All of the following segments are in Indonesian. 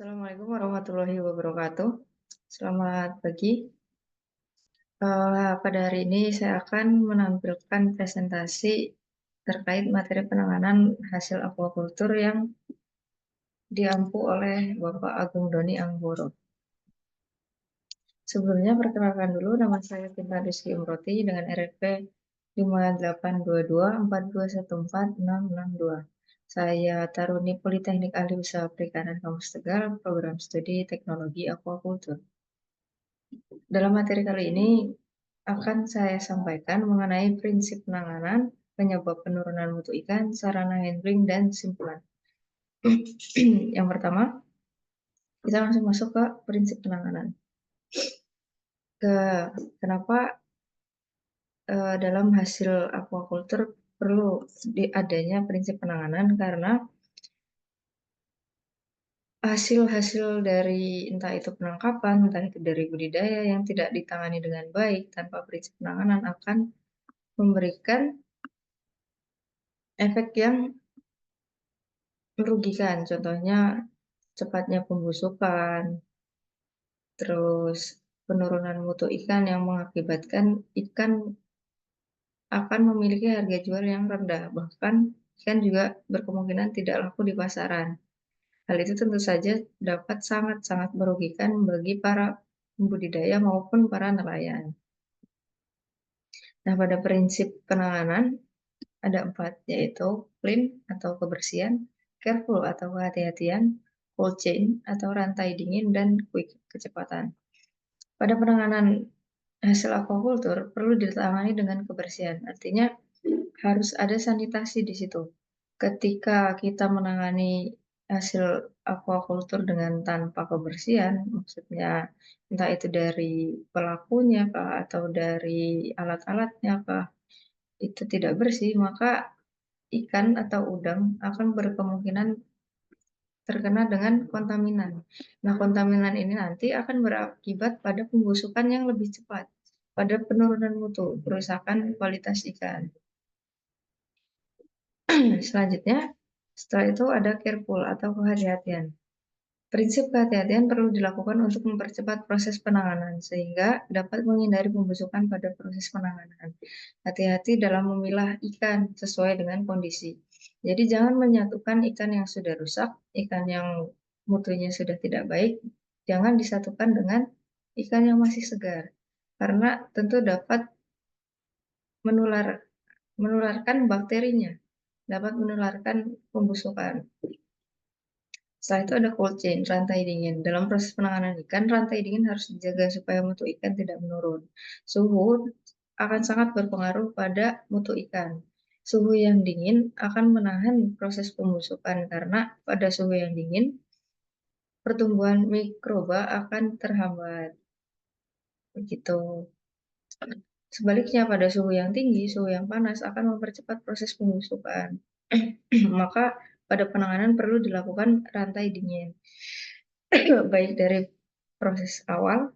Assalamualaikum warahmatullahi wabarakatuh. Selamat pagi. Pada hari ini saya akan menampilkan presentasi terkait materi penanganan hasil aquacultur yang diampu oleh Bapak Agung Doni Anggoro. Sebelumnya perkenalkan dulu, nama saya Tinta Rizky Umroti dengan RFP 582242144662. Saya Taruni Politeknik Ahli Usaha Perikanan Kampus Tegal, Program Studi Teknologi Aquacultur. Dalam materi kali ini akan saya sampaikan mengenai prinsip penanganan, penyebab penurunan mutu ikan, sarana handling, dan simpulan. Yang pertama, kita langsung masuk ke prinsip penanganan. Kenapa dalam hasil aquacultur perlu adanya prinsip penanganan? Karena hasil-hasil dari entah itu penangkapan, entah itu dari budidaya yang tidak ditangani dengan baik tanpa prinsip penanganan akan memberikan efek yang merugikan. Contohnya cepatnya pembusukan, terus penurunan mutu ikan yang mengakibatkan ikan akan memiliki harga jual yang rendah. Bahkan ikan juga berkemungkinan tidak laku di pasaran. Hal itu tentu saja dapat sangat-sangat merugikan bagi para pembudidaya maupun para nelayan. Nah, pada prinsip penanganan ada 4, yaitu clean atau kebersihan, careful atau kehati-hatian, cold chain atau rantai dingin, dan quick kecepatan. Pada penanganan hasil aquacultur perlu ditangani dengan kebersihan, artinya harus ada sanitasi di situ. Ketika kita menangani hasil aquacultur dengan tanpa kebersihan, maksudnya entah itu dari pelakunya kah atau dari alat-alatnya kah, itu tidak bersih, maka ikan atau udang akan berkemungkinan terkena dengan kontaminan. Nah, kontaminan ini nanti akan berakibat pada pembusukan yang lebih cepat, pada penurunan mutu, kerusakan kualitas ikan. Selanjutnya, setelah itu ada careful atau kehati-hatian. Prinsip kehati-hatian perlu dilakukan untuk mempercepat proses penanganan, sehingga dapat menghindari pembusukan pada proses penanganan. Hati-hati dalam memilah ikan sesuai dengan kondisi. Jadi jangan menyatukan ikan yang sudah rusak, ikan yang mutunya sudah tidak baik, jangan disatukan dengan ikan yang masih segar, karena tentu dapat menularkan bakterinya, dapat menularkan pembusukan. Setelah itu ada cold chain, rantai dingin. Dalam proses penanganan ikan, rantai dingin harus dijaga supaya mutu ikan tidak menurun. Suhu akan sangat berpengaruh pada mutu ikan. Suhu yang dingin akan menahan proses pembusukan karena pada suhu yang dingin, pertumbuhan mikroba akan terhambat. Begitu. Sebaliknya pada suhu yang tinggi, suhu yang panas akan mempercepat proses pembusukan. Maka pada penanganan perlu dilakukan rantai dingin. Baik dari proses awal,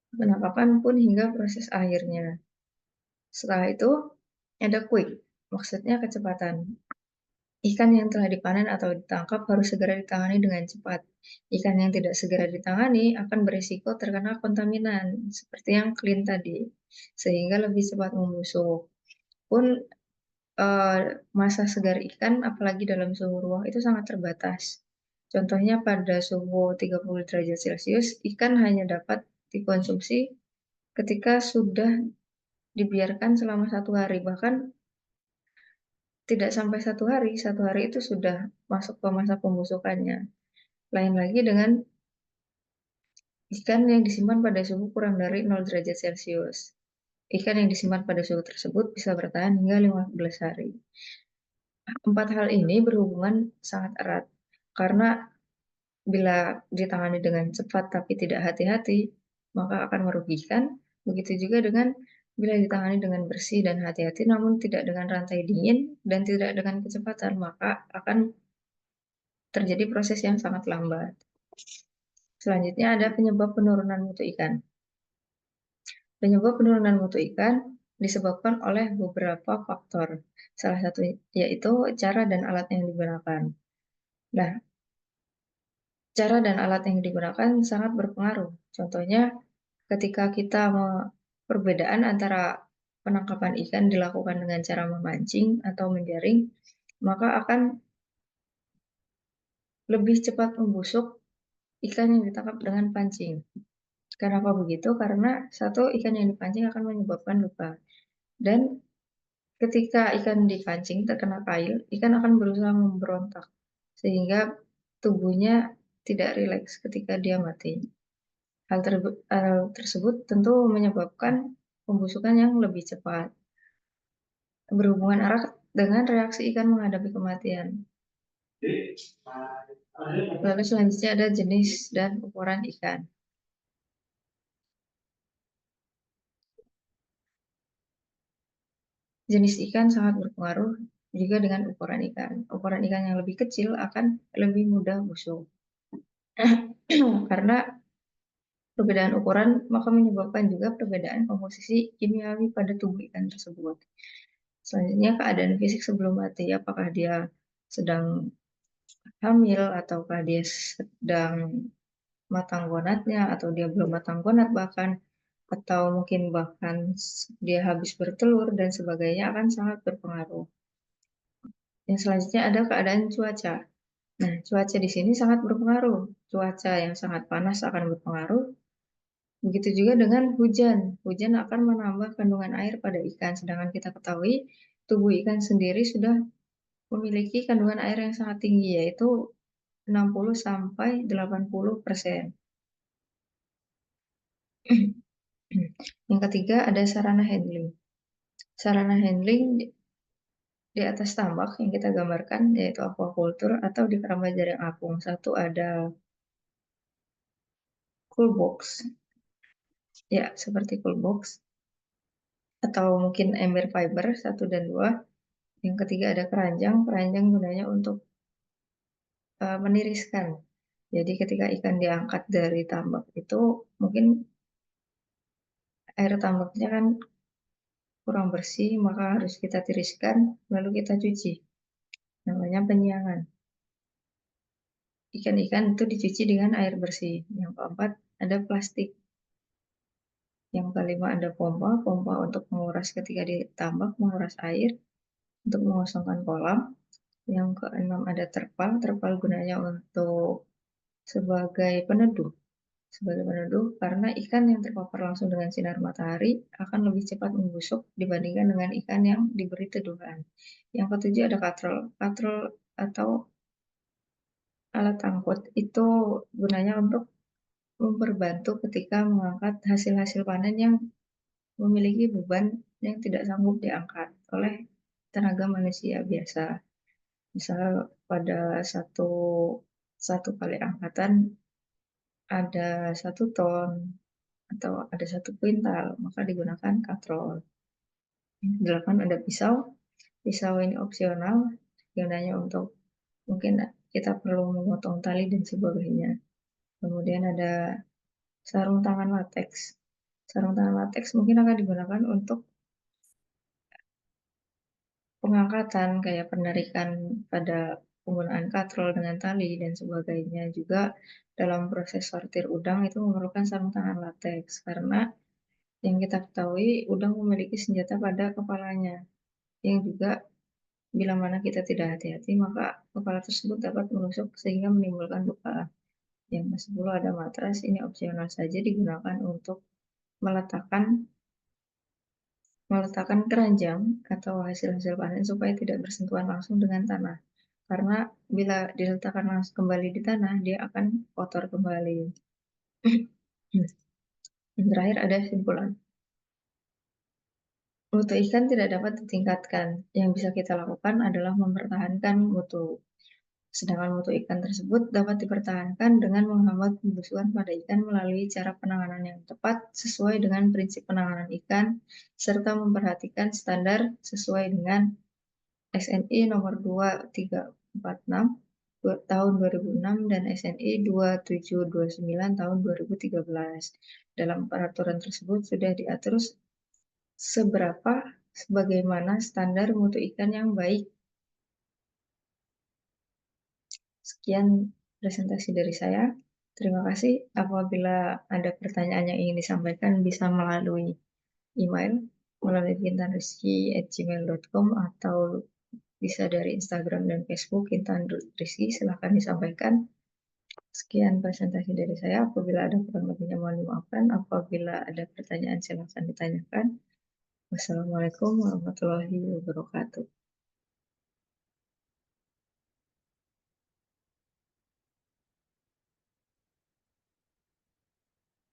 penangkapan pun hingga proses akhirnya. Setelah itu ada quick, maksudnya kecepatan. Ikan yang telah dipanen atau ditangkap harus segera ditangani dengan cepat. Ikan yang tidak segera ditangani akan berisiko terkena kontaminan, seperti yang clean tadi, sehingga lebih cepat membusuk. Pun masa segar ikan, apalagi dalam suhu ruang, itu sangat terbatas. Contohnya pada suhu 30 derajat Celcius, ikan hanya dapat dikonsumsi ketika sudah dibiarkan selama 1 hari. Bahkan tidak sampai 1 hari itu sudah masuk ke masa pembusukannya. Lain lagi dengan ikan yang disimpan pada suhu kurang dari 0 derajat Celcius. Ikan yang disimpan pada suhu tersebut bisa bertahan hingga 15 hari. 4 hal ini berhubungan sangat erat, karena bila ditangani dengan cepat tapi tidak hati-hati, maka akan merugikan. Begitu juga dengan bila ditangani dengan bersih dan hati-hati, namun tidak dengan rantai dingin dan tidak dengan kecepatan, maka akan terjadi proses yang sangat lambat. Selanjutnya ada penyebab penurunan mutu ikan. Penyebab penurunan mutu ikan disebabkan oleh beberapa faktor. Salah satu yaitu cara dan alat yang digunakan. Nah, cara dan alat yang digunakan sangat berpengaruh. Contohnya, ketika kita perbedaan antara penangkapan ikan dilakukan dengan cara memancing atau menjaring, maka akan lebih cepat membusuk ikan yang ditangkap dengan pancing. Kenapa begitu? Karena satu, ikan yang dipancing akan menyebabkan luka. Dan ketika ikan dipancing terkena kail, ikan akan berusaha memberontak, sehingga tubuhnya tidak rileks ketika dia mati. Hal tersebut tentu menyebabkan pembusukan yang lebih cepat, berhubungan erat dengan reaksi ikan menghadapi kematian. Lalu selanjutnya ada jenis dan ukuran ikan. Jenis ikan sangat berpengaruh juga dengan ukuran ikan. Ukuran ikan yang lebih kecil akan lebih mudah busuk. Karena perbedaan ukuran maka menyebabkan juga perbedaan komposisi kimiawi pada tubuh ikan tersebut. Selanjutnya keadaan fisik sebelum mati, apakah dia sedang hamil ataukah dia sedang matang gonatnya atau dia belum matang gonat bahkan, atau mungkin bahkan dia habis bertelur dan sebagainya akan sangat berpengaruh. Yang selanjutnya ada keadaan cuaca. Nah, cuaca di sini sangat berpengaruh. Cuaca yang sangat panas akan berpengaruh. Begitu juga dengan hujan. Hujan akan menambah kandungan air pada ikan, sedangkan kita ketahui tubuh ikan sendiri sudah memiliki kandungan air yang sangat tinggi, yaitu 60 sampai 80%. Yang ketiga ada sarana handling. Sarana handling di atas tambak yang kita gambarkan yaitu aquaculture atau di keramba jaring apung. Satu ada cool box, ya seperti cool box, atau mungkin ember fiber 1 dan 2. Yang ketiga ada keranjang. Keranjang gunanya untuk meniriskan. Jadi ketika ikan diangkat dari tambak itu mungkin air tambaknya kan kurang bersih, maka harus kita tiriskan lalu kita cuci. Namanya penyiangan. Ikan-ikan itu dicuci dengan air bersih. Yang keempat ada plastik. Yang kelima ada pompa. Pompa untuk menguras ketika ditambak, menguras air untuk mengosongkan kolam. Yang keenam ada terpal. Terpal gunanya untuk sebagai peneduh karena ikan yang terpapar langsung dengan sinar matahari akan lebih cepat membusuk dibandingkan dengan ikan yang diberi teduhan. Yang ketujuh ada katrol. Katrol atau alat angkut itu gunanya untuk memperbantu ketika mengangkat hasil-hasil panen yang memiliki beban yang tidak sanggup diangkat oleh tenaga manusia biasa. Misal pada satu satu kali angkatan ada 1 ton atau ada 1 kuintal, maka digunakan katrol. 8 ada pisau. Pisau ini opsional, gunanya untuk mungkin kita perlu memotong tali dan sebagainya. Kemudian ada sarung tangan lateks. Sarung tangan lateks mungkin akan digunakan untuk pengangkatan kayak penarikan pada penggunaan katrol dengan tali dan sebagainya. Juga dalam proses sortir udang itu memerlukan sarung tangan lateks karena yang kita ketahui udang memiliki senjata pada kepalanya yang juga bila mana kita tidak hati-hati maka kepala tersebut dapat menusuk sehingga menimbulkan luka. Yang ke-10 ada matras, ini opsional saja digunakan untuk meletakkan meletakkan keranjang atau hasil-hasil panen supaya tidak bersentuhan langsung dengan tanah. Karena bila diletakkan langsung kembali di tanah, dia akan kotor kembali. Yang terakhir ada simpulan. Mutu ikan tidak dapat ditingkatkan. Yang bisa kita lakukan adalah mempertahankan mutu. Sedangkan mutu ikan tersebut dapat dipertahankan dengan menghambat pembusukan pada ikan melalui cara penanganan yang tepat sesuai dengan prinsip penanganan ikan, serta memperhatikan standar sesuai dengan SNI nomor 2346 tahun 2006 dan SNI 2729 tahun 2013. Dalam peraturan tersebut sudah diatur sebagaimana standar mutu ikan yang baik. Sekian presentasi dari saya. Terima kasih. Apabila ada pertanyaan yang ingin disampaikan bisa melalui email, melalui intanrizky@gmail.com atau bisa dari Instagram dan Facebook Intan Rizky, silahkan disampaikan. Sekian presentasi dari saya. Apabila ada kurang lebihnya mohon dimaafkan. Apabila ada pertanyaan silahkan ditanyakan. Wassalamualaikum warahmatullahi wabarakatuh.